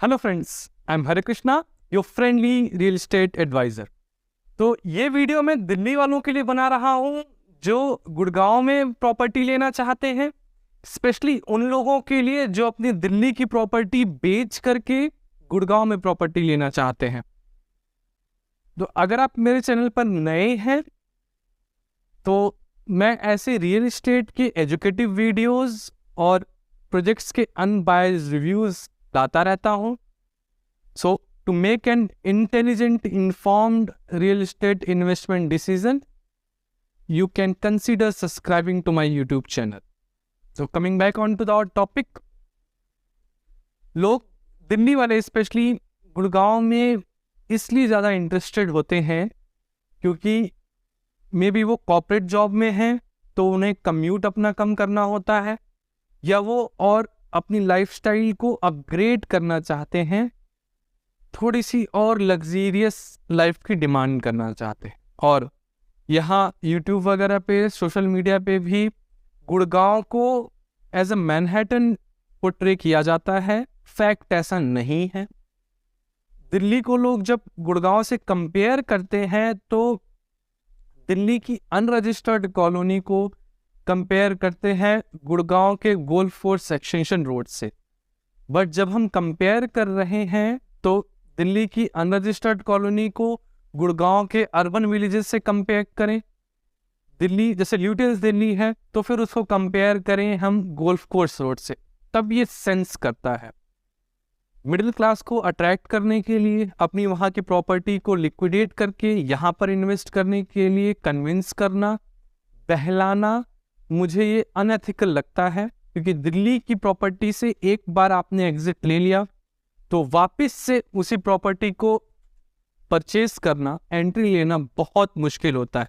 Hello friends, I am Hare Krishna, your friendly real estate adviser. तो ये video मैं दिल्ली वालों के लिए बना रहा हूँ जो गुड़गांव में प्रॉपर्टी लेना चाहते हैं, स्पेशली उन लोगों के लिए जो अपनी दिल्ली की प्रॉपर्टी बेच करके गुड़गांव में प्रॉपर्टी लेना चाहते हैं। तो अगर आप मेरे चैनल पर नए हैं तो मैं ऐसे रियल एस्टेट के एजुकेटिव वीडियोस और प्रोजेक्ट्स के अनबायस्ड रिव्यूज लाता रहता हूँ। So to make an intelligent, informed real estate investment decision, you can consider subscribing to my YouTube channel. So coming back on to our topic, लोग दिल्ली वाले specially Gurgaon में इसलिए ज़्यादा इंटरेस्टेड होते हैं क्योंकि मे बी वो कॉर्पोरेट जॉब में हैं तो उन्हें कम्यूट अपना कम करना होता है, या वो और अपनी लाइफस्टाइल को अपग्रेड करना चाहते हैं, थोड़ी सी और लग्जीरियस लाइफ की डिमांड करना चाहते हैं। और यहाँ यूट्यूब वगैरह पे, सोशल मीडिया पे भी गुड़गांव को एज अ मैनहट्टन पोर्ट्रे किया जाता है। फैक्ट ऐसा नहीं है। दिल्ली को लोग जब गुड़गांव से कंपेयर करते हैं तो दिल्ली की अनरजिस्टर्ड कॉलोनी को कंपेयर करते हैं गुड़गांव के गोल्फ कोर्स एक्सटेंशन रोड से। बट जब हम कंपेयर कर रहे हैं तो दिल्ली की अनरजिस्टर्ड कॉलोनी को गुड़गांव के अर्बन विलेजेस से कंपेयर करें। दिल्ली जैसे ल्यूटेंस दिल्ली है तो फिर उसको कंपेयर करें हम गोल्फ कोर्स रोड से, तब ये सेंस करता है। मिडिल क्लास को अट्रैक्ट करने के लिए, अपनी वहाँ की प्रॉपर्टी को लिक्विडेट करके यहाँ पर इन्वेस्ट करने के लिए कन्विंस करना, बहलाना, मुझे ये अनएथिकल लगता है। क्योंकि दिल्ली की प्रॉपर्टी से एक बार आपने एग्जिट ले लिया तो वापस से उसी प्रॉपर्टी को परचेज करना, एंट्री लेना बहुत मुश्किल होता है।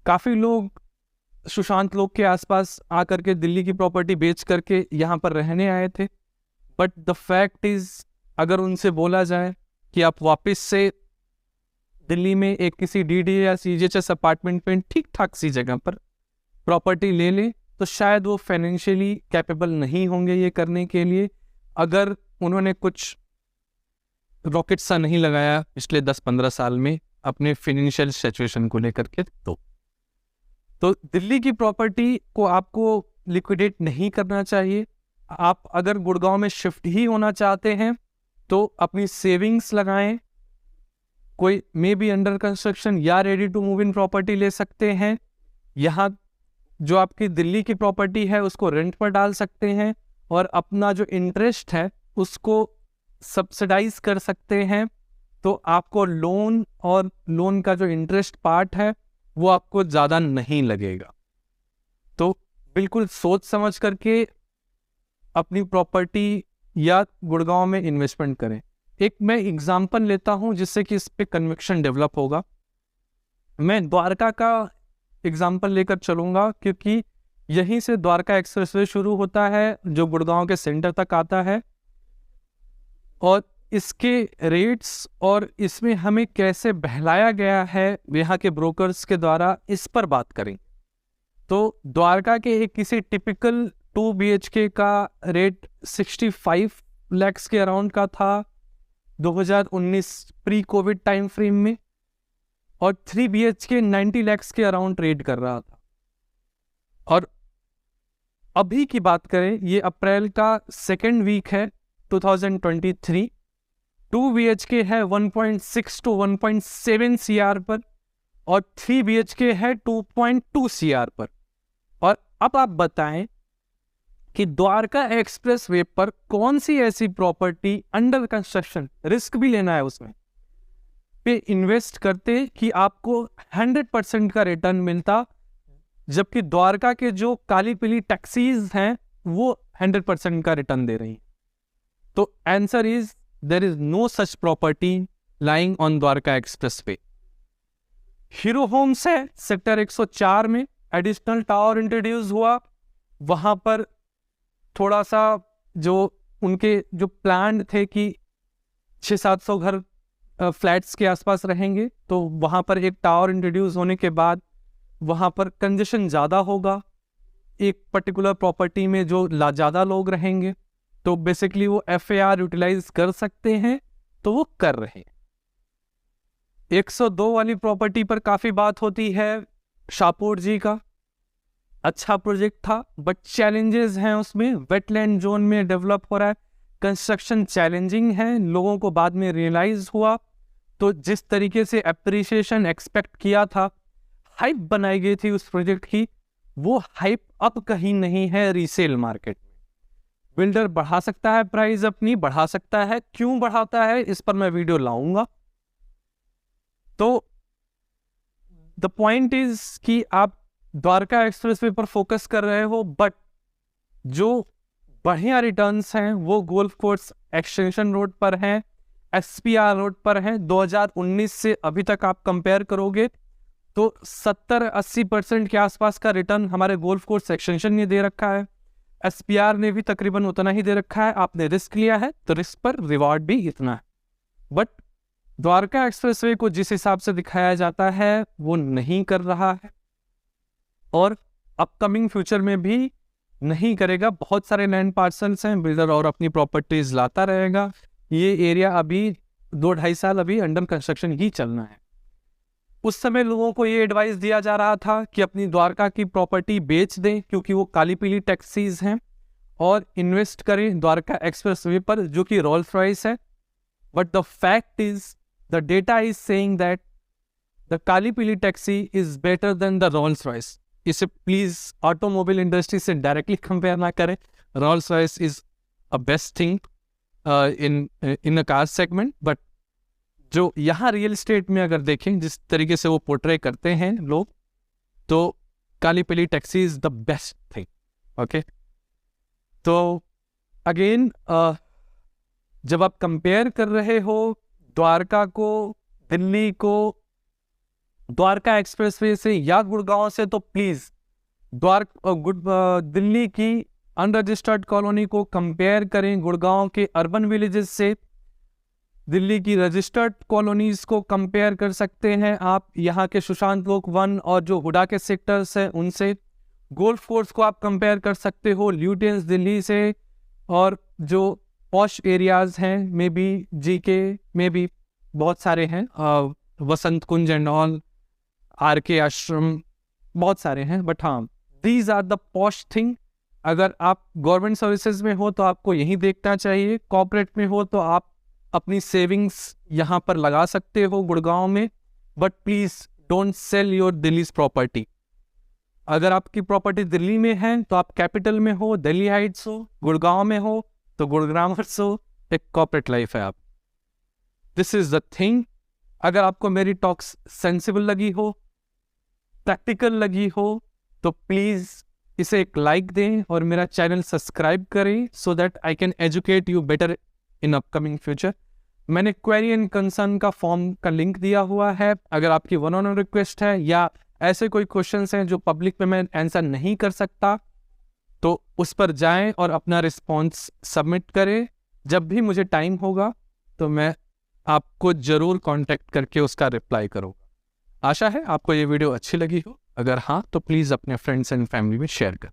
काफ़ी लोग सुशांत लोग के आसपास आकर के दिल्ली की प्रॉपर्टी बेच करके यहाँ पर रहने आए थे, बट द फैक्ट इज अगर उनसे बोला जाए कि आप वापस से दिल्ली में एक किसी डीडी या सीजीएचएस अपार्टमेंट में ठीक ठाक सी जगह पर प्रॉपर्टी ले लें तो शायद वो फाइनेंशियली कैपेबल नहीं होंगे ये करने के लिए, अगर उन्होंने कुछ रॉकेट सा नहीं लगाया पिछले 10-15 साल में अपने फाइनेंशियल सिचुएशन को लेकर के। तो दिल्ली की प्रॉपर्टी को आपको लिक्विडेट नहीं करना चाहिए। आप अगर गुड़गांव में शिफ्ट ही होना चाहते हैं तो अपनी सेविंग्स लगाएं, कोई मे बी अंडर कंस्ट्रक्शन या ready to move in property ले सकते हैं। यहाँ जो आपकी दिल्ली की प्रॉपर्टी है उसको रेंट पर डाल सकते हैं और अपना जो इंटरेस्ट है उसको सब्सिडाइज कर सकते हैं। तो आपको लोन और लोन का जो इंटरेस्ट पार्ट है वो आपको ज़्यादा नहीं लगेगा। तो बिल्कुल सोच समझ करके अपनी प्रॉपर्टी या गुड़गांव में इन्वेस्टमेंट करें। एक मैं एग्जांपल लेता हूं जिससे कि इस पे कन्विक्शन डेवलप होगा। मैं द्वारका का एग्जाम्पल लेकर चलूंगा क्योंकि यहीं से द्वारका एक्सप्रेसवे शुरू होता है जो गुड़गांव के सेंटर तक आता है, और इसके रेट्स और इसमें हमें कैसे बहलाया गया है यहाँ के ब्रोकर्स के द्वारा, इस पर बात करें। तो द्वारका के एक किसी टिपिकल 2 BHK का रेट 65 lakhs के अराउंड का था 2019 प्री कोविड टाइम फ्रेम में, और 3 BHK 90 lakhs के अराउंड ट्रेड कर रहा था। और अभी की बात करें, ये अप्रैल का सेकेंड वीक है 2023, 2 BHK है 1.6 to 1.7 CR पर और 3 BHK है 2.2 CR पर। और अब आप बताएं कि द्वारका एक्सप्रेस वे पर कौन सी ऐसी प्रॉपर्टी अंडर कंस्ट्रक्शन, रिस्क भी लेना है उसमें, पे इन्वेस्ट करते कि आपको 100% का रिटर्न मिलता, जबकि द्वारका के जो काली पीली टैक्सीज हैं वो 100% का रिटर्न दे रही हैं। तो answer is there is no such property lying on Dwarka expressway. Hero Homes है सेक्टर 104 में, एडिशनल टावर इंट्रोड्यूस हुआ। वहां पर थोड़ा सा जो उनके जो प्लान थे कि 600-700 घर फ्लैट्स के आसपास रहेंगे, तो वहाँ पर एक टावर इंट्रोड्यूस होने के बाद वहाँ पर कंजेशन ज़्यादा होगा एक पर्टिकुलर प्रॉपर्टी में जो ज़्यादा लोग रहेंगे, तो बेसिकली वो FAR यूटिलाइज कर सकते हैं, तो वो कर रहे हैं। 102 वाली प्रॉपर्टी पर काफी बात होती है। शाहपुर जी का अच्छा प्रोजेक्ट था, बट चैलेंजेस हैं उसमें। वेटलैंड जोन में डेवलप हो रहा है, कंस्ट्रक्शन चैलेंजिंग है, लोगों को बाद में रियलाइज हुआ। तो जिस तरीके से एप्रिसिएशन एक्सपेक्ट किया था, हाइप बनाई गई थी उस प्रोजेक्ट की, वो हाइप अब कहीं नहीं है रीसेल मार्केट में। बिल्डर बढ़ा सकता है प्राइस, अपनी बढ़ा सकता है, क्यों बढ़ाता है इस पर मैं वीडियो लाऊंगा। तो द पॉइंट इज कि आप द्वारका एक्सप्रेसवे पर फोकस कर रहे हो, बट जो बढ़िया रिटर्न्स हैं वो गोल्फ कोर्स एक्सटेंशन रोड पर हैं, SPR रोड पर हैं। 2019 से अभी तक आप कंपेयर करोगे तो 70-80% के आसपास का रिटर्न हमारे गोल्फ कोर्स एक्सटेंशन ने दे रखा है। SPR ने भी तकरीबन उतना ही दे रखा है। आपने रिस्क लिया है तो रिस्क पर रिवॉर्ड भी इतना है। बट द्वारका एक्सप्रेसवे को जिस हिसाब से दिखाया जाता है वो नहीं कर रहा है, और अपकमिंग फ्यूचर में भी नहीं करेगा। बहुत सारे लैंड पार्सल्स हैं, बिल्डर और अपनी प्रॉपर्टीज लाता रहेगा। ये एरिया अभी 2-2.5 साल अभी अंडर कंस्ट्रक्शन ही चलना है। उस समय लोगों को ये एडवाइस दिया जा रहा था कि अपनी द्वारका की प्रॉपर्टी बेच दें क्योंकि वो काली पीली टैक्सीज हैं, और इन्वेस्ट करें द्वारका एक्सप्रेसवे पर जो कि रोल्स रॉयस है। But the fact is, the data is saying that the काली पीली taxi is better than the Rolls Royce. इसे प्लीज ऑटोमोबाइल इंडस्ट्री से डायरेक्टली कंपेयर ना करें। Rolls Royce is a best thing in a car segment, but जो यहाँ real estate में अगर देखें जिस तरीके से वो पोर्ट्रे करते हैं लोग, तो काली पीली taxi is the best thing. Okay, तो अगेन जब आप कंपेयर कर रहे हो द्वारका को, दिल्ली को द्वारका एक्सप्रेसवे से या गुड़गांव से, तो प्लीज दिल्ली की अनरजिस्टर्ड कॉलोनी को कंपेयर करें गुड़गांव के अर्बन विलेजेस से। दिल्ली की रजिस्टर्ड कॉलोनीज को कंपेयर कर सकते हैं आप यहाँ के सुशांत लोक 1 और जो हुडा के सेक्टर्स हैं उनसे। गोल्फ कोर्स को आप कंपेयर कर सकते हो ल्यूटेंस दिल्ली से, और जो पॉश एरियाज हैं मे बी GK में भी बहुत सारे हैं, Vasant Kunj and all, RK Ashram, बहुत सारे हैं। बट हाँ, these are the posh thing. अगर आप गवर्नमेंट सर्विसेज में हो तो आपको यही देखना चाहिए, कॉर्पोरेट में हो तो आप अपनी सेविंग्स यहाँ पर लगा सकते हो गुड़गांव में। But please don't sell your Delhi's property. अगर आपकी प्रॉपर्टी दिल्ली में है तो आप कैपिटल में हो, दिल्ली हाइट्स हो, गुड़गांव में हो तो गुड़ग्रामर्स हो, एक कॉर्पोरेट लाइफ है आप। This is the thing. अगर आपको मेरी टॉक्स सेंसिबल लगी हो, प्रैक्टिकल लगी हो, तो प्लीज इसे एक लाइक दें और मेरा चैनल सब्सक्राइब करें so that I can educate you better in upcoming future. मैंने क्वेरी एंड कंसर्न का फॉर्म का लिंक दिया हुआ है। अगर आपकी 1-on-1 रिक्वेस्ट है या ऐसे कोई क्वेश्चंस हैं जो पब्लिक में मैं आंसर नहीं कर सकता, तो उस पर जाएं और अपना रिस्पॉन्स सबमिट करें। जब भी मुझे टाइम होगा तो मैं आपको जरूर कांटेक्ट करके उसका रिप्लाई करूँगा। आशा है आपको ये वीडियो अच्छी लगी हो। अगर हाँ तो प्लीज़ अपने फ्रेंड्स एंड फैमिली में शेयर करें।